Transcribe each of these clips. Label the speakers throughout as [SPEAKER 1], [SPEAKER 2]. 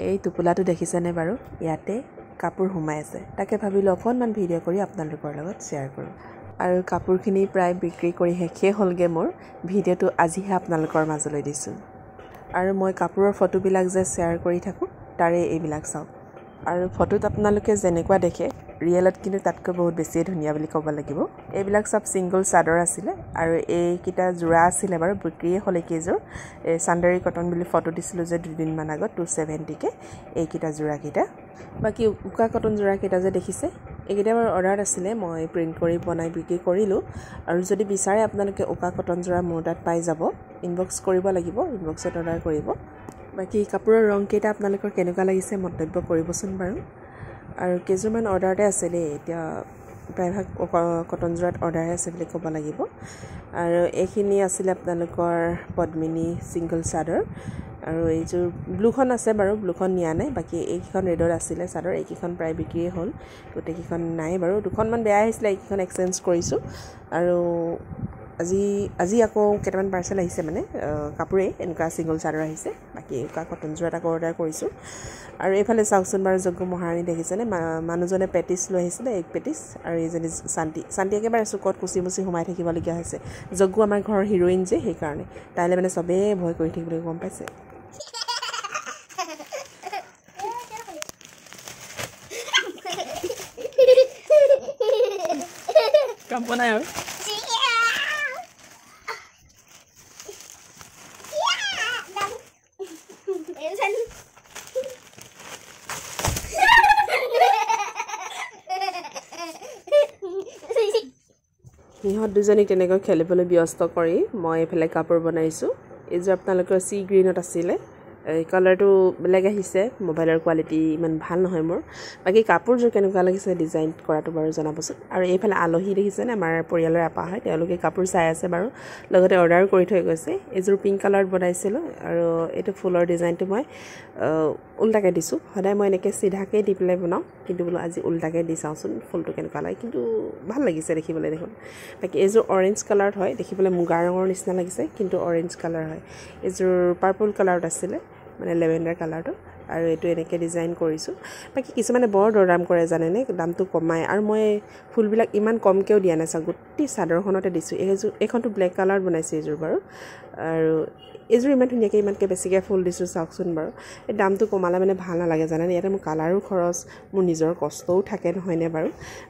[SPEAKER 1] এই টোপোলাটো দেখিছেনে বাৰু ইয়াতে কাপোৰ সোমাই আছে তাকে ভাবিলোঁ অকণমান ভিডিঅ' কৰি আপোনালোকৰ লগত শ্বেয়াৰ কৰোঁ আৰু কাপোৰখিনি প্ৰায় বিক্ৰী কৰি শেষে হ'লগে মোৰ ভিডিঅ'টো আজিহে আপোনালোকৰ মাজলৈ দিছোঁ আৰু মই কাপোৰৰ ফটোবিলাক যে শ্বেয়াৰ কৰি থাকোঁ তাৰে এইবিলাক চাওক আৰু ফটোত আপোনালোকে যেনেকুৱা দেখে ৰিয়েলত কিন্তু তাতকৈ বহুত বেছিয়ে ধুনীয়া বুলি ক'ব লাগিব এইবিলাক সব সিংগল চাদৰ আছিলে আৰু এইকেইটা জোৰা আছিলে বাৰু বিক্ৰীয়ে হ'লে কেইযোৰ সান্দাৰী কটন বুলি ফটো দিছিলোঁ যে দুদিনমান আগত 270 কে এইকেইটা জোৰাকেইটা বাকি উকা কটন জোৰাকেইটা যে দেখিছে এইকেইটা বাৰু অৰ্ডাৰ আছিলে মই প্ৰিন্ট কৰি বনাই বিক্ৰী কৰিলোঁ আৰু যদি বিচাৰে আপোনালোকে উকা কটন জোৰা মোৰ তাত পাই যাব ইনবক্স কৰিব লাগিব ইনবক্সত অৰ্ডাৰ কৰিব বাকি কাপোৰৰ ৰং কেইটা আপোনালোকৰ কেনেকুৱা লাগিছে মন্তব্য কৰিবচোন বাৰু আৰু কেইজনমান অৰ্ডাৰতে আছে দেই এতিয়া প্ৰায়ভাগ কটন জোৰাত অৰ্ডাৰ আছে বুলি ক'ব লাগিব আৰু এইখিনি আছিলে আপোনালোকৰ পদ্মিনী সিংগল চাদৰ আৰু এইযোৰ ব্লুখন আছে বাৰু ব্লুখন নিয়া নাই বাকি এইখন ৰেডৰ আছিলে চাদৰ এইখন প্ৰায় বিক্ৰীয়ে হ'ল গোটেইখন নাই বাৰু দুখনমান বেয়া আহিছিলে এইখন এক্সচেঞ্জ কৰিছোঁ আৰু আজি আকৌ কেইটামান পাৰ্চেল আহিছে মানে কাপোৰে এনেকুৱা সিংগল চাদৰ আহিছে বাকি উকা কটন জোৰাত আকৌ অৰ্ডাৰ কৰিছোঁ আৰু এইফালে চাওকচোন বাৰু যজ্ঞ মহাৰাণী দেখিছেনে মানুহজনে পেটিছ লৈ আহিছিলে এক পেটিছ আৰু এইজনী শান্তি একেবাৰে চুকত কুচি মুচি সোমাই থাকিবলগীয়া হৈছে যজ্ঞ আমাৰ ঘৰৰ হিৰোইন যে সেইকাৰণে তাইলে মানে চবেই ভয় কৰি থাকিবলৈ গম পাইছে কাম বনাই আৰু সিহঁত দুজনীক তেনেকৈ খেলিবলৈ ব্যস্ত কৰি মই এইফালে কাপোৰ বনাইছোঁ এইযোৰ আপোনালোকৰ সি গ্ৰীণত আছিলে এই কালাৰটো বেলেগ আহিছে মোবাইলৰ কোৱালিটি ইমান ভাল নহয় মোৰ বাকি কাপোৰযোৰ কেনেকুৱা লাগিছে ডিজাইন কৰাটো বাৰু জনাবচোন আৰু এইফালে আলহী দেখিছেনে আমাৰ পৰিয়ালৰ আপা হয় তেওঁলোকে কাপোৰ চাই আছে বাৰু লগতে অৰ্ডাৰ কৰি থৈ গৈছে এইযোৰ পিংক কালাৰত বনাইছিলোঁ আৰু এইটো ফুলৰ ডিজাইনটো মই উল্টাকৈ দিছোঁ সদায় মই এনেকৈ চিধাকৈ দি পেলাই বনাওঁ কিন্তু বোলো আজি উল্টাকৈ দি চাওঁচোন ফুলটো কেনেকুৱা লাগে কিন্তু ভাল লাগিছে দেখিবলৈ দেখোন বাকি এইযোৰ অৰেঞ্জ কালাৰত হয় দেখিবলৈ মুগা ৰঙৰ নিচিনা লাগিছে কিন্তু অৰেঞ্জ কালাৰ হয় এইযোৰ পাৰ্পল কালাৰত আছিলে মানে লেভেণ্ডাৰ কালাৰটো আৰু এইটো এনেকৈ ডিজাইন কৰিছোঁ বাকি কিছুমানে বৰ দৰদাম কৰে জানেনে দামটো কমায় আৰু মই ফুলবিলাক ইমান কমকৈও দিয়া নাই চাওক গোটেই চাদৰখনতে দিছোঁ এইখনটো ব্লেক কালাৰত বনাইছোঁ এইযোৰ বাৰু আৰু এইযোৰ ইমান ধুনীয়াকৈ ইমানকৈ বেছিকৈ ফুল দিছোঁ চাওকচোন বাৰু এই দামটো কমালে মানে ভাল নালাগে জানেনে ইয়াতে মোৰ কালাৰো খৰচ মোৰ নিজৰ কষ্টও থাকে নহয়নে বাৰু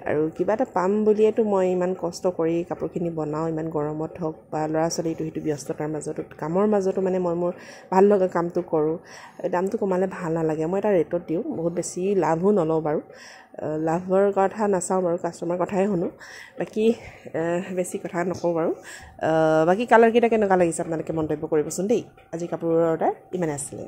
[SPEAKER 1] আৰু কিবা এটা পাম বুলিয়েতো মই ইমান কষ্ট কৰি কাপোৰখিনি বনাওঁ ইমান গৰমত হওক বা ল'ৰা ছোৱালী ইটো ব্যস্ততাৰ মাজতো কামৰ মাজতো মানে মই মোৰ ভাল লগা কামটো কৰোঁ দামটো কমালে ভাল নালাগে মই এটা ৰেটত দিওঁ বহুত বেছি লাভো নলওঁ বাৰু লাভৰ কথা নাচাওঁ বাৰু কাষ্টমাৰ কথাই শুনো বাকি বেছি কথা নকওঁ বাৰু বাকি কালাৰকেইটা কেনেকুৱা লাগিছে আপোনালোকে মন্তব্য কৰিবচোন দেই আজি কাপোৰৰ অৰ্ডাৰ ইমানে আছিলে